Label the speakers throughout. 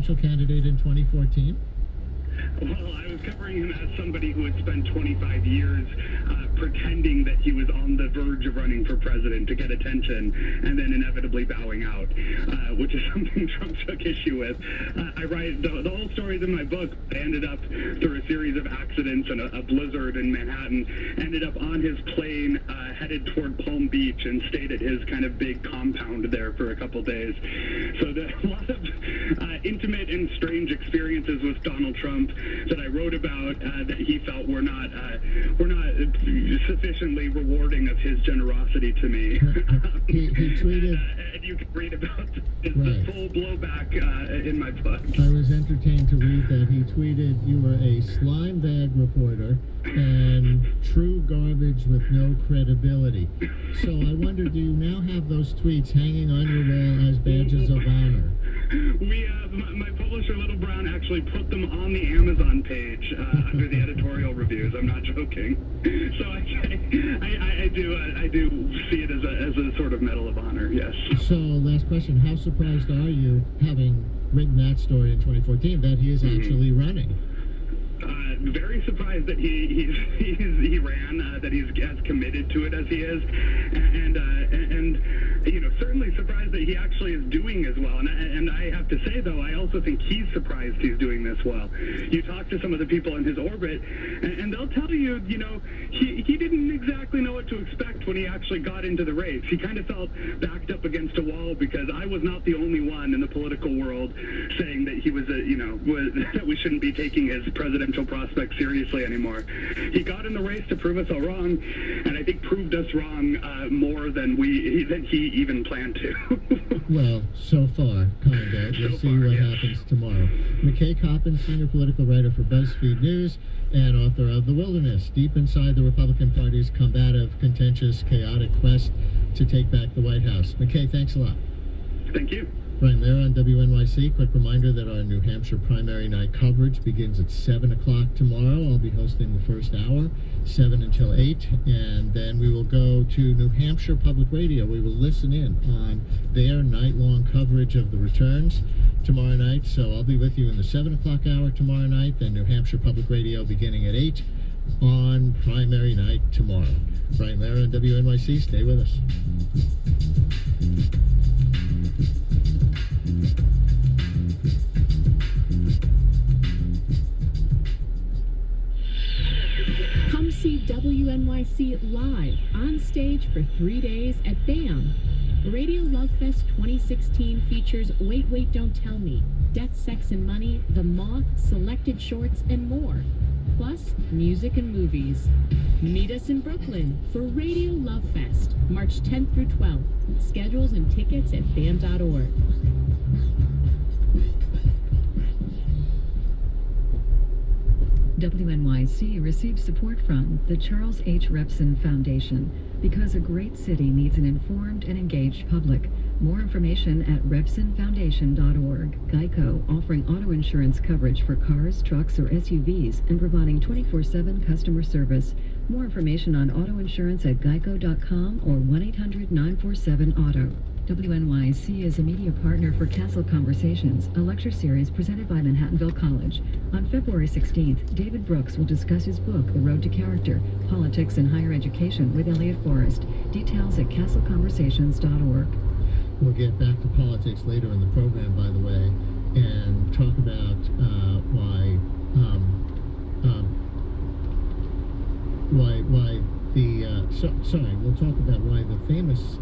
Speaker 1: presidential candidate in 2014?
Speaker 2: Well, I was covering him as somebody who had spent 25 years pretending that he was on the verge of running for president to get attention and then inevitably bowing out, which is something Trump took issue with. I write the whole stories in my book. I ended up through a series of accidents and a blizzard in Manhattan, ended up on his plane headed toward Palm Beach and stayed at his kind of big compound there for a couple days. So a lot of intimate and strange experiences with Donald Trump that I wrote about that he felt were not sufficiently rewarding of his generosity to me.
Speaker 1: He tweeted,
Speaker 2: and you can read about the
Speaker 1: right.
Speaker 2: full blowback in my book.
Speaker 1: I was entertained to read that he tweeted, "You were a slime bag reporter and true garbage with no credibility." So I wonder, do you now have those tweets hanging on your wall as badges of honor?
Speaker 2: We, my publisher Little Brown actually put them on the Amazon page under the editorial reviews. I'm not joking. So I do see it as a sort of medal of honor. Yes.
Speaker 1: So last question: how surprised are you, having written that story in 2014, that he is actually running?
Speaker 2: Very surprised that he ran, that he's as committed to it as he is, and certainly surprised that he actually is doing as well. And I have to say, though, I also think he's surprised he's doing this well. You talk to some of the people in his orbit, and they'll tell you, he didn't exactly know what to expect when he actually got into the race. He kind of felt backed up against a wall because I was not the only one in the political world saying that he was that we shouldn't be taking his presidential prospects seriously anymore. He got in the race to prove us all wrong, and I think proved us wrong more than he even planned to.
Speaker 1: Well, so far, kinda. We'll see what happens tomorrow. McKay Coppin, senior political writer for BuzzFeed News and author of The Wilderness, deep inside the Republican Party's combative, contentious, chaotic quest to take back the White House. McKay, thanks a lot.
Speaker 2: Thank you.
Speaker 1: Brian Lehrer on WNYC. Quick reminder that our New Hampshire primary night coverage begins at 7 o'clock tomorrow. I'll be hosting the first hour, 7 until 8, and then we will go to New Hampshire Public Radio. We will listen in on their night-long coverage of the returns tomorrow night. So I'll be with you in the 7 o'clock hour tomorrow night, then New Hampshire Public Radio beginning at 8 on primary night tomorrow. Brian Lehrer on WNYC. Stay with us.
Speaker 3: Come see WNYC live on stage for 3 days at BAM. Radio Love Fest 2016 features Wait, Wait, Don't Tell Me, Death, Sex and Money, The Moth, selected shorts, and more. Plus, music and movies. Meet us in Brooklyn for Radio Love Fest, March 10th through 12th. Schedules and tickets at BAM.org.
Speaker 4: WNYC receives support from the Charles H. Repson Foundation, because a great city needs an informed and engaged public. More information at repsonfoundation.org. Geico, offering auto insurance coverage for cars, trucks, or SUVs, and providing 24/7 customer service. More information on auto insurance at geico.com or 1-800-947-AUTO. WNYC is a media partner for Castle Conversations, a lecture series presented by Manhattanville College. On February 16th, David Brooks will discuss his book, The Road to Character, Politics and Higher Education with Elliot Forrest. Details at castleconversations.org.
Speaker 1: We'll get back to politics later in the program, by the way, and talk about why we'll talk about why the famous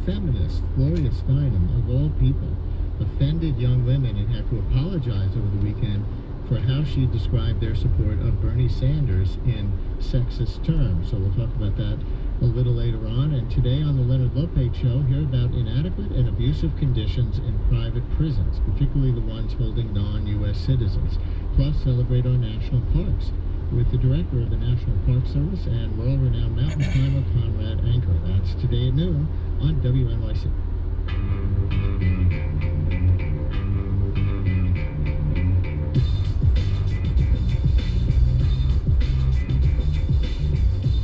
Speaker 1: feminist Gloria Steinem, of all people, offended young women and had to apologize over the weekend for how she described their support of Bernie Sanders in sexist terms. So we'll talk about that a little later on. And today on the Leonard Lopate Show, hear about inadequate and abusive conditions in private prisons, particularly the ones holding non-U.S. citizens. Plus, celebrate our national parks with the director of the National Park Service and world-renowned mountain climber Conrad Anker. That's today at noon on WNYC.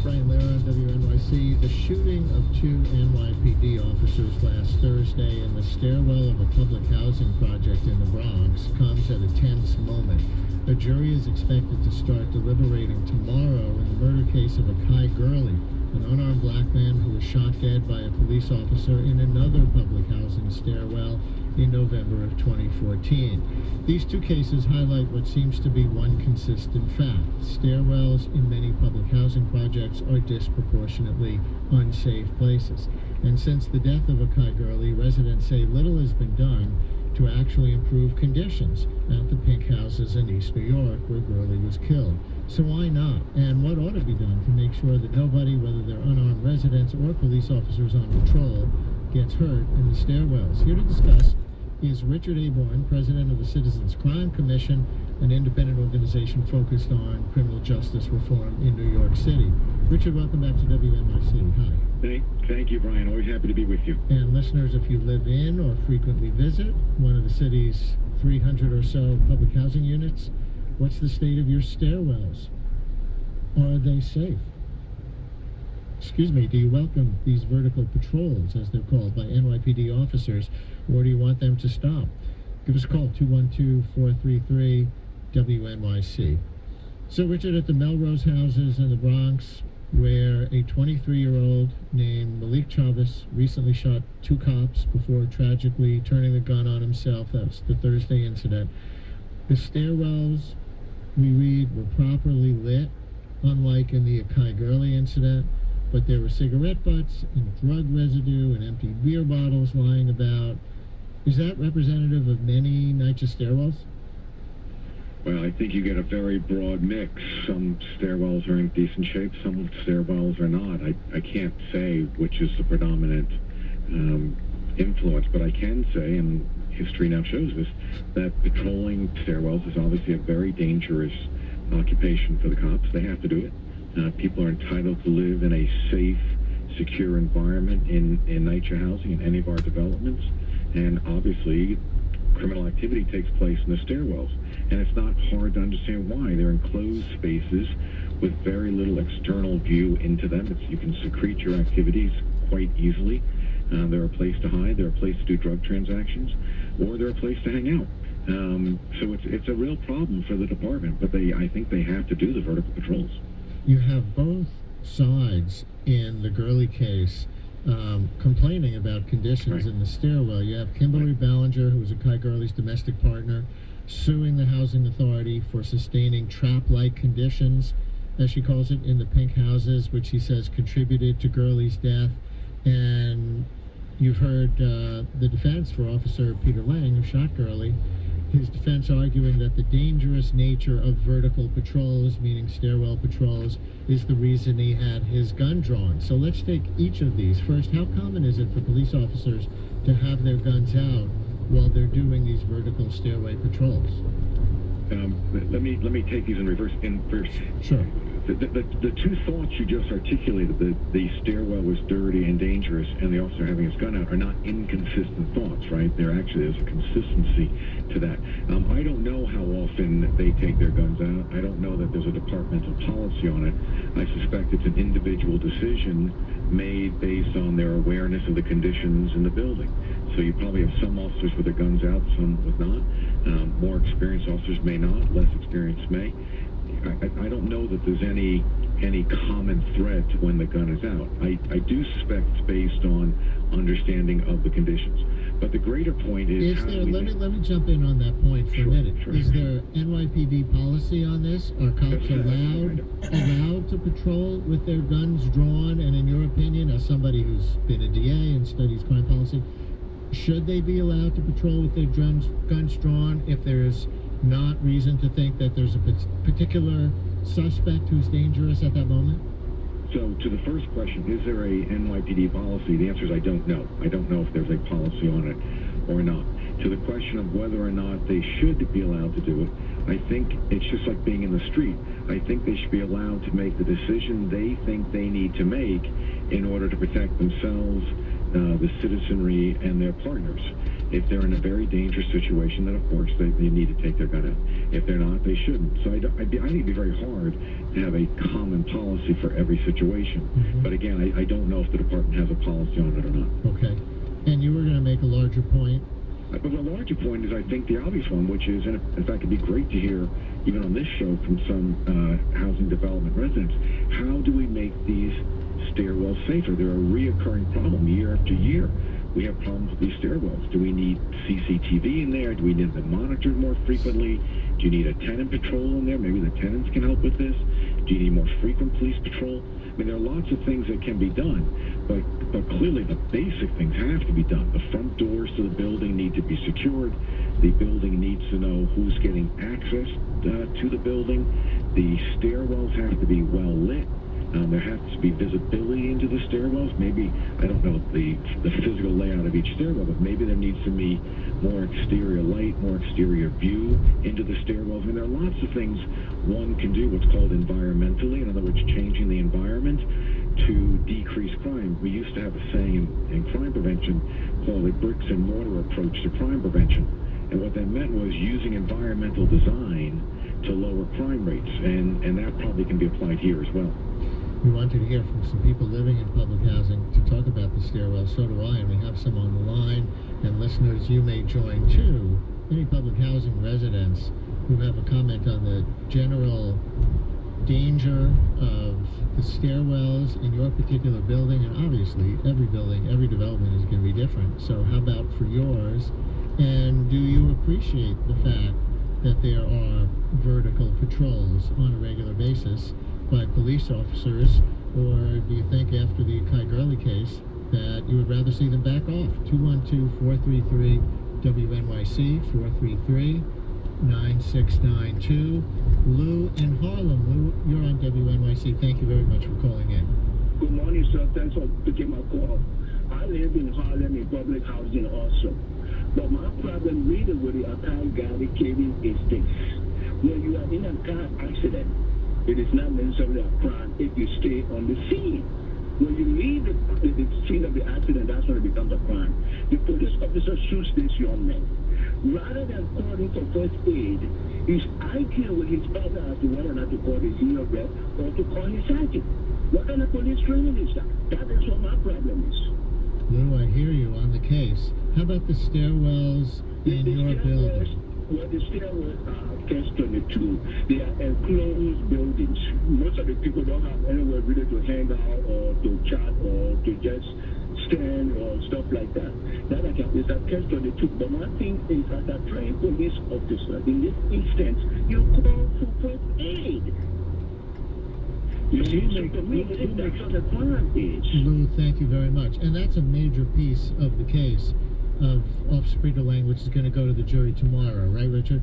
Speaker 1: Brian Lehrer on WNYC. WNYC, the shooting of two NYPD officers last Thursday in the stairwell of a public housing project in the Bronx comes at a tense moment. A jury is expected to start deliberating tomorrow in the murder case of Akai Gurley, an unarmed black man who was shot dead by a police officer in another public housing stairwell in November of 2014. These two cases highlight what seems to be one consistent fact. Stairwells in many public housing projects are disproportionately unsafe places. And since the death of Akai Gurley, residents say little has been done to actually improve conditions at the pink houses in East New York where Gurley was killed. So why not? And what ought to be done to make sure that nobody, whether they're unarmed residents or police officers on patrol, gets hurt in the stairwells? Here to discuss is Richard Aborn, president of the Citizens Crime Commission, an independent organization focused on criminal justice reform in New York City. Richard, welcome back to WNYC. Hi.
Speaker 5: Thank you, Brian. Always happy to be with you.
Speaker 1: And listeners, if you live in or frequently visit one of the city's 300 or so public housing units, what's the state of your stairwells? Are they safe? Excuse me, do you welcome these vertical patrols, as they're called, by NYPD officers, or do you want them to stop? Give us a call, 212-433-WNYC. So, Richard, at the Melrose houses in the Bronx, where a 23-year-old named Malik Chavez recently shot two cops before tragically turning the gun on himself. That's the Thursday incident. The stairwells, we read, were properly lit, unlike in the Akai Gurley incident, but there were cigarette butts and drug residue and empty beer bottles lying about. Is that representative of many NYCHA stairwells?
Speaker 5: Well, I think you get a very broad mix. Some stairwells are in decent shape, some stairwells are not. I can't say which is the predominant influence, but I can say, and history now shows this, that patrolling stairwells is obviously a very dangerous occupation for the cops. They have to do it. People are entitled to live in a safe, secure environment in NYCHA housing in any of our developments, and obviously criminal activity takes place in the stairwells, and it's not hard to understand why. They're enclosed spaces with very little external view into them. You can secrete your activities quite easily. They're a place to hide, they're a place to do drug transactions, or they're a place to hang out. So it's a real problem for the department, but I think they have to do the vertical patrols.
Speaker 1: You have both sides in the Gurley case complaining about conditions in the stairwell. You have Kimberly Ballinger, who was Akai Gurley's domestic partner, suing the housing authority for sustaining trap-like conditions, as she calls it, in the pink houses, which she says contributed to Gurley's death. And you've heard the defense for Officer Peter Lang, who shot Gurley, his defense arguing that the dangerous nature of vertical patrols, meaning stairwell patrols, is the reason he had his gun drawn. So let's take each of these. First, how common is it for police officers to have their guns out while they're doing these vertical stairway patrols?
Speaker 5: Let me take these in reverse.
Speaker 1: Sure.
Speaker 5: The two thoughts you just articulated, the stairwell was dirty and dangerous and the officer having his gun out, are not inconsistent thoughts, right? There actually is a consistency to that. I don't know how often they take their guns out. I don't know that there's a departmental policy on it. I suspect it's an individual decision made based on their awareness of the conditions in the building. So you probably have some officers with their guns out, some with not. More experienced officers may not, less experienced may. I don't know that there's any common thread to when the gun is out. I do suspect it's based on understanding of the conditions. But the great point is
Speaker 1: let me jump in on that point for a minute.
Speaker 5: Sure.
Speaker 1: Is there NYPD policy on this? Are cops allowed to patrol with their guns drawn? And in your opinion, as somebody who's been a DA and studies crime policy, should they be allowed to patrol with their guns drawn if there's not reason to think that there's a particular suspect who's dangerous at that moment?
Speaker 5: So to the first question, is there a NYPD policy? The answer is I don't know. I don't know if there's a policy on it or not. To the question of whether or not they should be allowed to do it, I think it's just like being in the street. I think they should be allowed to make the decision they think they need to make in order to protect themselves the citizenry and their partners. If they're in a very dangerous situation, then of course they need to take their gun out. If they're not, they shouldn't. So I think it'd be very hard to have a common policy for every situation.
Speaker 1: Mm-hmm.
Speaker 5: But again, I don't know if the department has a policy on it or not.
Speaker 1: Okay. And you were going to make a larger point.
Speaker 5: But the larger point is, I think, the obvious one, which is, and in fact, it'd be great to hear, even on this show, from some housing development residents, how do we make these stairwells safer? They're a reoccurring problem year after year. We have problems with these stairwells. Do we need CCTV in there? Do we need them monitored more frequently? Do you need a tenant patrol in there? Maybe the tenants can help with this. Do you need more frequent police patrol? I mean, there are lots of things that can be done, but clearly the basic things have to be done. The front doors to the building need to be secured. The building needs to know who's getting access to the building. The stairwells have to be well lit. There has to be visibility into the stairwells. Maybe, I don't know the physical layout of each stairwell, but maybe there needs to be more exterior light, more exterior view into the stairwells. I mean, there are lots of things one can do, what's called environmentally, in other words, changing the environment to decrease crime. We used to have a saying in crime prevention called a bricks and mortar approach to crime prevention. And what that meant was using environmental design to lower crime rates. And that probably can be applied here as well.
Speaker 1: We wanted to hear from some people living in public housing to talk about the stairwell. So do I, and we have some on the line. And listeners, you may join too. Any public housing residents who have a comment on the general danger of the stairwells in your particular building, and obviously every building, every development is going to be different. So how about for yours? And do you appreciate the fact that there are vertical patrols on a regular basis by police officers, or do you think after the Kai Gurley case that you would rather see them back off? 212-433-WNYC, 433-9692. Lou in Harlem. Lou, you're on WNYC. Thank you very much for calling in.
Speaker 6: Good morning, sir. Thanks for picking my call. I live in Harlem in public housing also. But my problem really with the Akai Gari caving is this. When you are in a car accident, it is not necessarily a crime if you stay on the scene. When you leave the scene of the accident, that's when it becomes a crime. The police officer shoots this young man. Rather than calling for first aid, he's arguing with his partner as to whether or not to call the senior rep or to call his sergeant. What kind of police training is that? That is what my problem is.
Speaker 1: Lou, I hear you on the case. How about the stairwells in your building?
Speaker 6: Well, the stairwells are catch-22. They are enclosed buildings. Most of the people don't have anywhere really to hang out or to chat or to just stand or stuff like that. That is a catch-22. But my thing is, as a trained police officer, in this instance, you call for first aid. You see, so for me, that's what the crime is.
Speaker 1: Lou, thank you very much. And that's a major piece of the case of Officer Peter Lang, which is going to go to the jury tomorrow, right, Richard?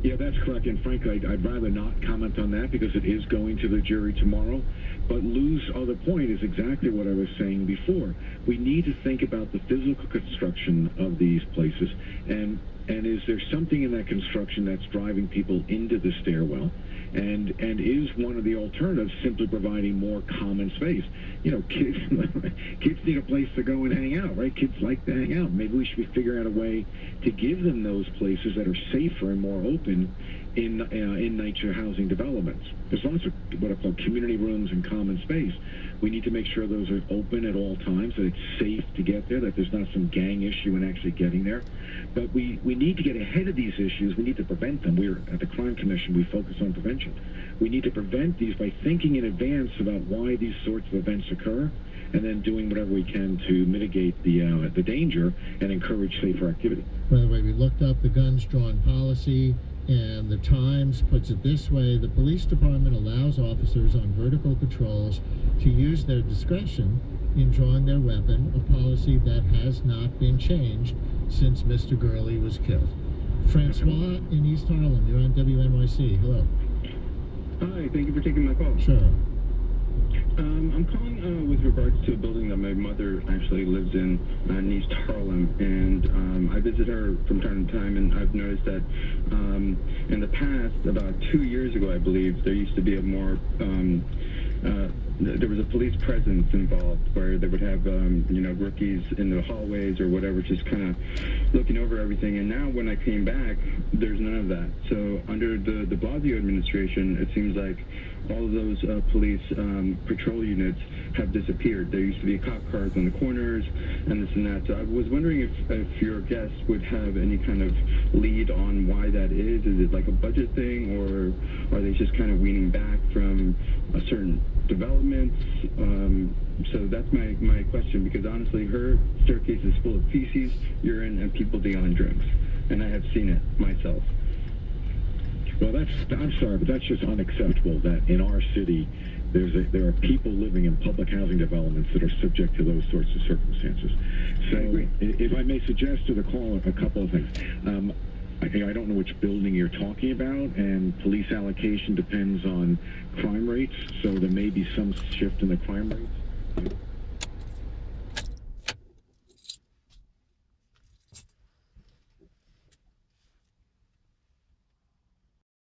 Speaker 5: Yeah, that's correct. And frankly, I'd rather not comment on that because it is going to the jury tomorrow. But Lou's other point is exactly what I was saying before. We need to think about the physical construction of these places, and is there something in that construction that's driving people into the stairwell? And is one of the alternatives simply providing more common space? You know, kids need a place to go and hang out, right? Kids like to hang out. Maybe we should be figuring out a way to give them those places that are safer and more open in NYCHA housing developments. There's lots of what are called community rooms and common space. We need to make sure those are open at all times, that it's safe to get there, that there's not some gang issue in actually getting there. But we need to get ahead of these issues. We need to prevent them. We're at the Crime Commission, we focus on prevention. We need to prevent these by thinking in advance about why these sorts of events occur, and then doing whatever we can to mitigate the danger and encourage safer activity.
Speaker 1: By the way, we looked up the guns drawn policy, and the Times puts it this way: the police department allows officers on vertical patrols to use their discretion in drawing their weapon, a policy that has not been changed since Mr. Gurley was killed. Francois in East Harlem, you're on WNYC. Hello.
Speaker 7: Hi, thank you for taking my call.
Speaker 1: Sure.
Speaker 7: I'm calling with regards to a building that my mother actually lives in East Harlem, and I visit her from time to time, and I've noticed that in the past, about 2 years ago, I believe, there used to be a more there was a police presence involved where they would have, rookies in the hallways or whatever, just kind of looking over everything. And now when I came back, there's none of that. So under the de Blasio administration, it seems like all of those police patrol units have disappeared. There used to be cop cars on the corners and this and that. So I was wondering if your guest would have any kind of lead on why that is. Is it like a budget thing, or are they just kind of weaning back from a certain developments? So that's my question, because honestly, her staircase is full of feces, urine, and people dealing drugs. And I have seen it myself.
Speaker 5: Well, I'm sorry, but that's just unacceptable that in our city there are people living in public housing developments that are subject to those sorts of circumstances. So if I may suggest to the caller a couple of things. I don't know which building you're talking about, and police allocation depends on crime rates, so there may be some shift in the crime rates.